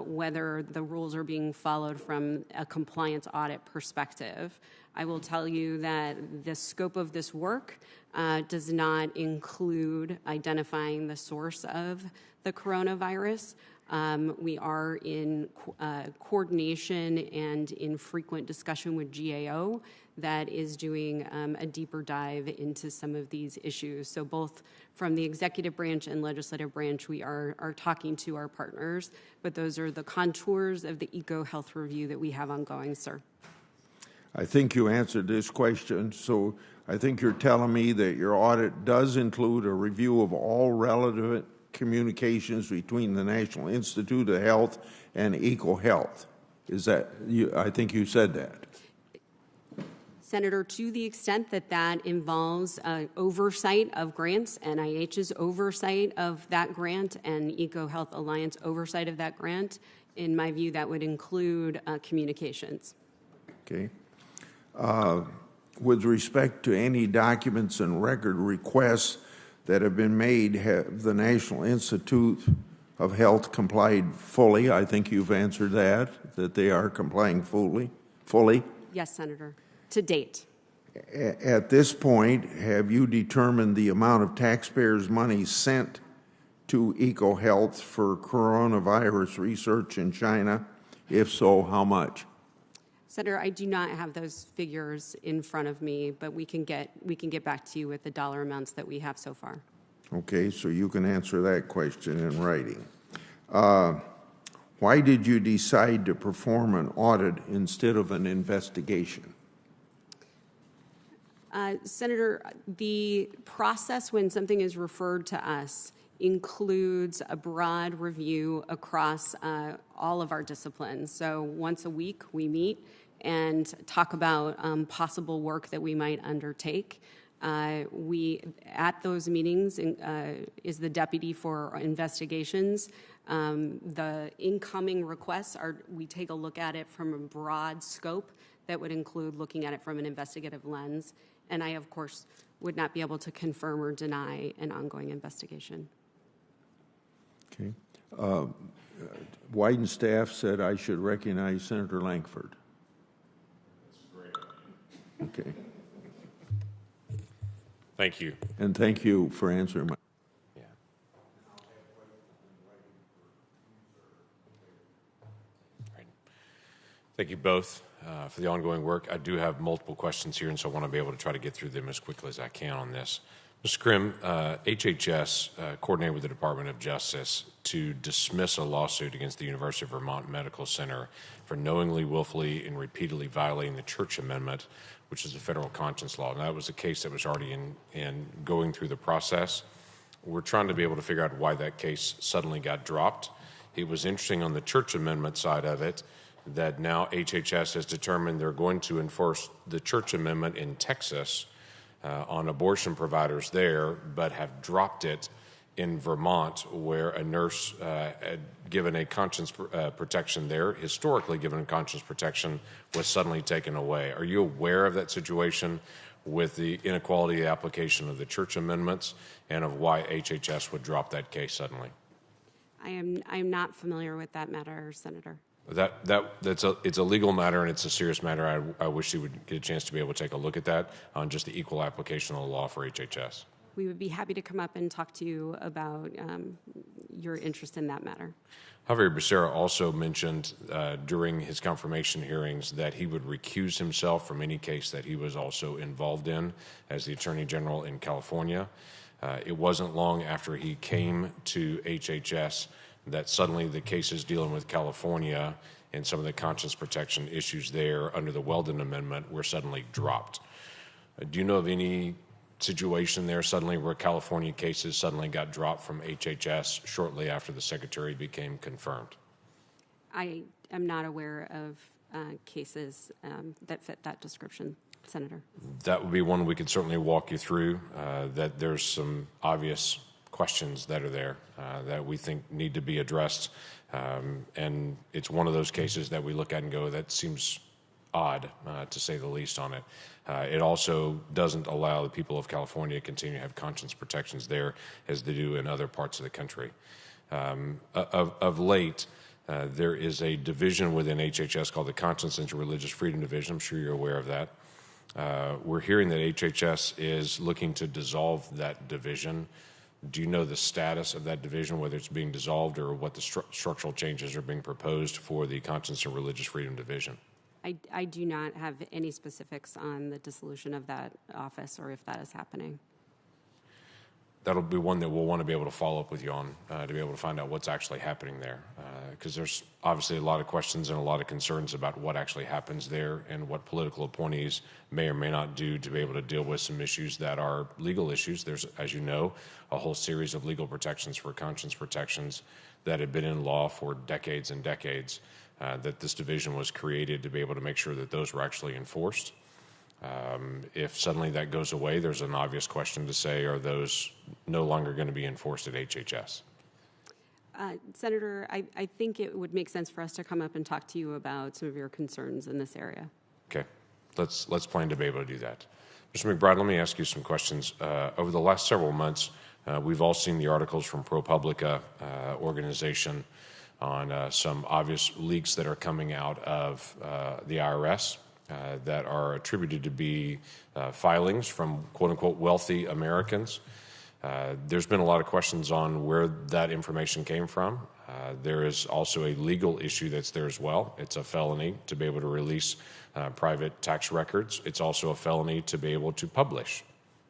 whether the rules are being followed from a compliance audit perspective. I will tell you that the scope of this work does not include identifying the source of the coronavirus. We are in coordination and in frequent discussion with GAO that is doing a deeper dive into some of these issues. So both from the executive branch and legislative branch, we are talking to our partners, but those are the contours of the EcoHealth review that we have ongoing, sir. I think you answered this question, so I think you're telling me that your audit does include a review of all relevant communications between the National Institute of Health and EcoHealth. Is that, I think you said that. Senator, to the extent that that involves oversight of grants, NIH's oversight of that grant and EcoHealth Alliance oversight of that grant, in my view, that would include communications. Okay. With respect to any documents and record requests that have been made, have the National Institute of Health complied fully? I think you've answered that they are complying fully. Yes, Senator, to date. At this point, have you determined the amount of taxpayers' money sent to EcoHealth for coronavirus research in China? If so, how much? Senator, I do not have those figures in front of me, but we can get back to you with the dollar amounts that we have so far. Okay, so you can answer that question in writing. Why did you decide to perform an audit instead of an investigation? Senator, the process when something is referred to us includes a broad review across all of our disciplines. So once a week we meet and talk about possible work that we might undertake. At those meetings is the deputy for investigations. The incoming requests we take a look at it from a broad scope that would include looking at it from an investigative lens. And I, of course, would not be able to confirm or deny an ongoing investigation. Okay. Wyden staff said I should recognize Senator Lankford. That's great. Okay. Thank you. And thank you for answering my. Yeah. Right. Thank you both for the ongoing work. I do have multiple questions here, and so I want to be able to try to get through them as quickly as I can on this. Mr. Grimm, HHS coordinated with the Department of Justice to dismiss a lawsuit against the University of Vermont Medical Center for knowingly, willfully, and repeatedly violating the Church Amendment, which is a federal conscience law. And that was a case that was already in going through the process. We're trying to be able to figure out why that case suddenly got dropped. It was interesting on the Church Amendment side of it that now HHS has determined they're going to enforce the Church Amendment in Texas on abortion providers there, but have dropped it in Vermont, where a nurse had given a conscience protection there, historically given a conscience protection, was suddenly taken away. Are you aware of that situation with the inequality application of the Church Amendments and of why HHS would drop that case suddenly? I am not familiar with that matter, Senator. It's a legal matter and it's a serious matter. I wish you would get a chance to be able to take a look at that on just the equal application of the law for HHS. We would be happy to come up and talk to you about your interest in that matter. Javier Becerra also mentioned during his confirmation hearings that he would recuse himself from any case that he was also involved in as the Attorney General in California. It wasn't long after he came to HHS that suddenly the cases dealing with California and some of the conscience protection issues there under the Weldon Amendment were suddenly dropped. Do you know of any situation there suddenly where California cases suddenly got dropped from HHS shortly after the Secretary became confirmed? I am not aware cases that fit that description, Senator. That would be one we could certainly walk you through, that there's some obvious questions that are there that we think need to be addressed. And it's one of those cases that we look at and go, that seems odd, to say the least, on it. It also doesn't allow the people of California to continue to have conscience protections there as they do in other parts of the country. Of late, there is a division within HHS called the Conscience and Religious Freedom Division. I'm sure you're aware of that. We're hearing that HHS is looking to dissolve that division. Do you know the status of that division, whether it's being dissolved or what the structural changes are being proposed for the Conscience and Religious Freedom Division? I do not have any specifics on the dissolution of that office or if that is happening. That'll be one that we'll want to be able to follow up with you on to be able to find out what's actually happening there. Because there's obviously a lot of questions and a lot of concerns about what actually happens there and what political appointees may or may not do to be able to deal with some issues that are legal issues. There's, as you know, a whole series of legal protections for conscience protections that have been in law for decades and decades, that this division was created to be able to make sure that those were actually enforced. If suddenly that goes away, there's an obvious question to say, are those no longer going to be enforced at HHS? Senator, I think it would make sense for us to come up and talk to you about some of your concerns in this area. Okay. Let's plan to be able to do that. Mr. McBride, let me ask you some questions. Over the last several months, we've all seen the articles from ProPublica organization on some obvious leaks that are coming out of the IRS that are attributed to be filings from quote-unquote wealthy Americans. There's been a lot of questions on where that information came from. There is also a legal issue that's there as well. It's a felony to be able to release private tax records. It's also a felony to be able to publish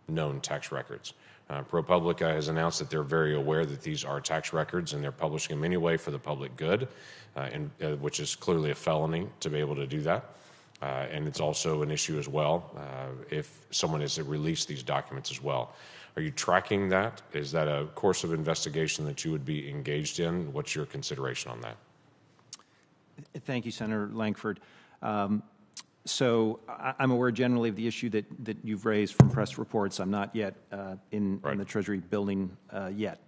known tax records. ProPublica has announced that they're very aware that these are tax records and they're publishing them anyway for the public good, which is clearly a felony to be able to do that. And it's also an issue as well if someone is to release these documents as well. Are you tracking that? Is that a course of investigation that you would be engaged in? What's your consideration on that? Thank you, Senator Lankford. So I'm aware generally of the issue that you've raised from press reports. I'm not yet in the Treasury building yet.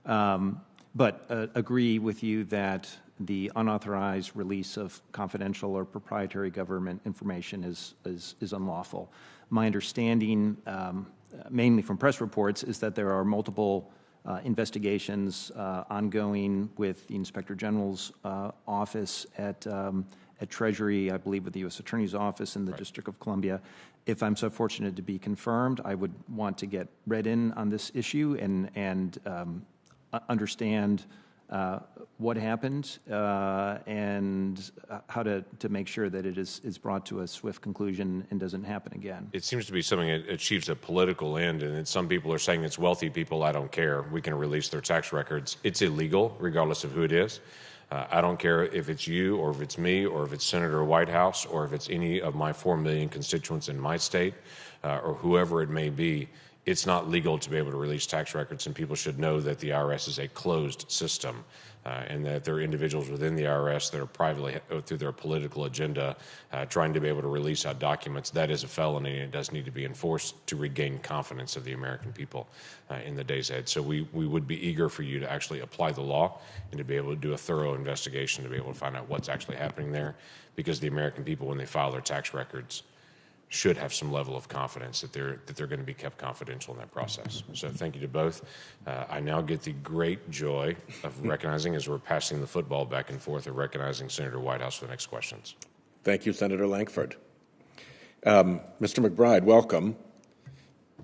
But agree with you that the unauthorized release of confidential or proprietary government information is unlawful. My understanding, mainly from press reports, is that there are multiple investigations ongoing with the Inspector General's office at Treasury, I believe with the U.S. Attorney's Office in the District of Columbia. If I'm so fortunate to be confirmed, I would want to get read in on this issue and understand what happened and how to make sure that it is brought to a swift conclusion and doesn't happen again. It seems to be something that achieves a political end, and some people are saying it's wealthy people. I don't care. We can release their tax records. It's illegal, regardless of who it is. I don't care if it's you or if it's me or if it's Senator Whitehouse or if it's any of my 4 million constituents in my state or whoever it may be. It's not legal to be able to release tax records, and people should know that the IRS is a closed system and that there are individuals within the IRS that are privately, through their political agenda, trying to be able to release out documents. That is a felony, and it does need to be enforced to regain confidence of the American people in the days ahead. So we would be eager for you to actually apply the law and to be able to do a thorough investigation to be able to find out what's actually happening there, because the American people, when they file their tax records, should have some level of confidence that they're going to be kept confidential in that process. So thank you to both. I now get the great joy of recognizing, as we're passing the football back and forth, of recognizing Senator Whitehouse for the next questions. Thank you, Senator Lankford. Mr. McBride, welcome.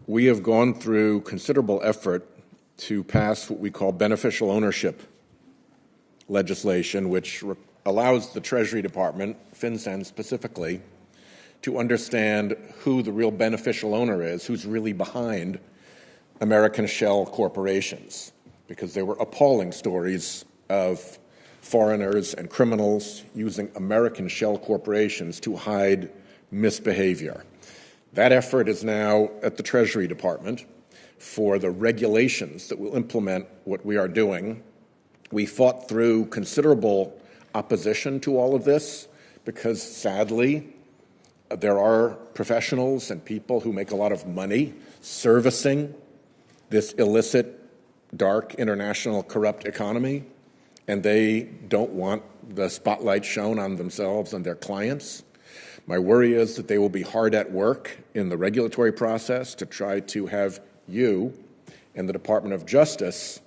We have gone through considerable effort to pass what we call beneficial ownership legislation, which allows the Treasury Department, FinCEN specifically, to understand who the real beneficial owner is, who's really behind American shell corporations, because there were appalling stories of foreigners and criminals using American shell corporations to hide misbehavior. That effort is now at the Treasury Department for the regulations that will implement what we are doing. We fought through considerable opposition to all of this, because sadly, there are professionals and people who make a lot of money servicing this illicit, dark, international, corrupt economy, and they don't want the spotlight shown on themselves and their clients. My worry is that they will be hard at work in the regulatory process to try to have you and the Department of Justice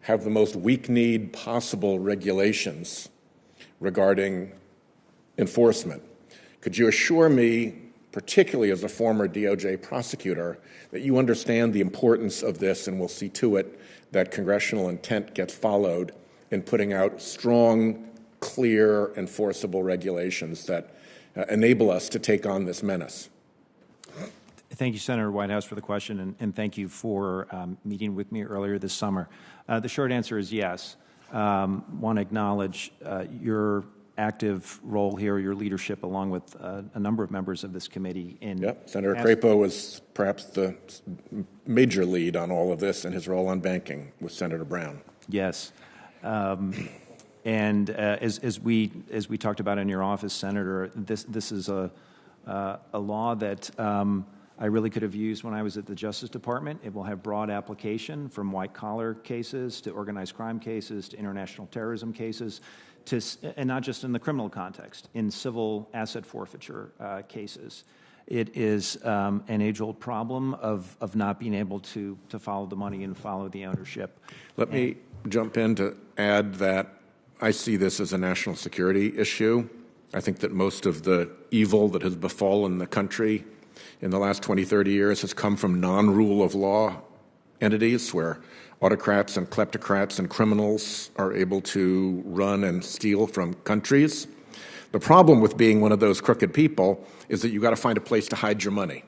have the most weak-kneed possible regulations regarding enforcement. Could you assure me, particularly as a former DOJ prosecutor, that you understand the importance of this and will see to it that congressional intent gets followed in putting out strong, clear, enforceable regulations that enable us to take on this menace? Thank you, Senator Whitehouse, for the question, and thank you for meeting with me earlier this summer. The short answer is yes. Want to acknowledge your active role here, your leadership, along with a number of members of this committee. Yep, Senator Crapo was perhaps the major lead on all of this in his role on banking with Senator Brown. Yes. And as we talked about in your office, Senator, this is a law that I really could have used when I was at the Justice Department. It will have broad application from white-collar cases to organized crime cases to international terrorism cases, and not just in the criminal context, in civil asset forfeiture cases. It is an age-old problem of not being able to follow the money and follow the ownership. Let me jump in to add that I see this as a national security issue. I think that most of the evil that has befallen the country in the last 20, 30 years has come from non-rule of law entities where autocrats and kleptocrats and criminals are able to run and steal from countries. The problem with being one of those crooked people is that you've got to find a place to hide your money.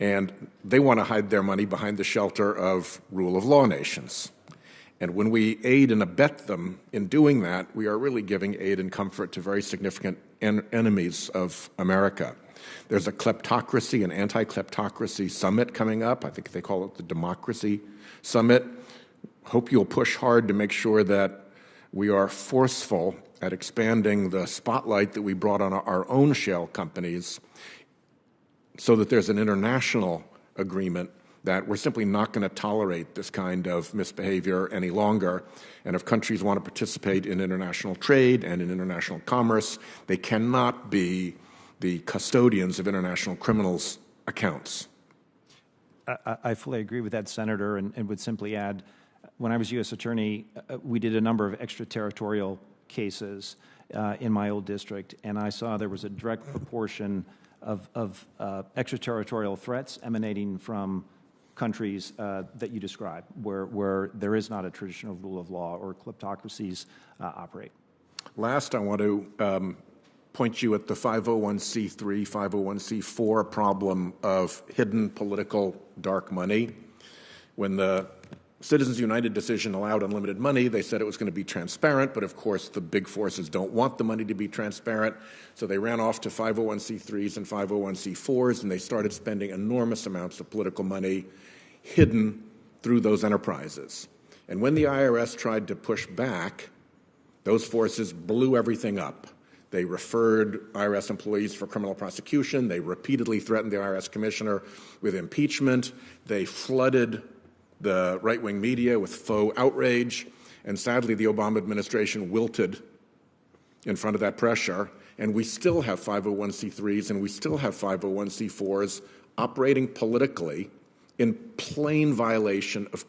And they want to hide their money behind the shelter of rule of law nations. And when we aid and abet them in doing that, we are really giving aid and comfort to very significant enemies of America. There's a kleptocracy and anti-kleptocracy summit coming up. I think they call it the Democracy Summit. Hope you'll push hard to make sure that we are forceful at expanding the spotlight that we brought on our own shell companies so that there's an international agreement that we're simply not going to tolerate this kind of misbehavior any longer. And if countries want to participate in international trade and in international commerce, they cannot be the custodians of international criminals' accounts. I fully agree with that, Senator, and would simply add, when I was U.S. Attorney, we did a number of extraterritorial cases in my old district, and I saw there was a direct proportion of extraterritorial threats emanating from countries that you described, where there is not a traditional rule of law or kleptocracies operate. Last, I want to point you at the 501c3, 501c4 problem of hidden political dark money. When the Citizens United decision allowed unlimited money, they said it was going to be transparent, but of course the big forces don't want the money to be transparent, so they ran off to 501c3s and 501c4s, and they started spending enormous amounts of political money hidden through those enterprises. And when the IRS tried to push back, those forces blew everything up. They referred IRS employees for criminal prosecution. They repeatedly threatened the IRS commissioner with impeachment. They flooded the right-wing media with faux outrage. And sadly, the Obama administration wilted in front of that pressure. And we still have 501c3s and we still have 501c4s operating politically in plain violation of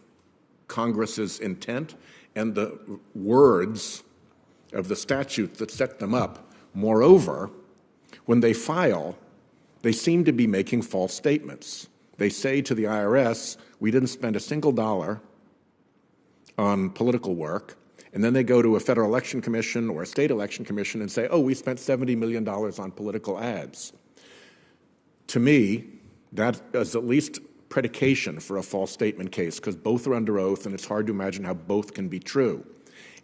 Congress's intent and the words of the statute that set them up. Moreover, when they file, they seem to be making false statements. They say to the IRS, we didn't spend a single dollar on political work, and then they go to a federal election commission or a state election commission and say, oh, we spent $70 million on political ads. To me, that is at least predication for a false statement case, because both are under oath, and it's hard to imagine how both can be true.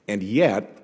And yet,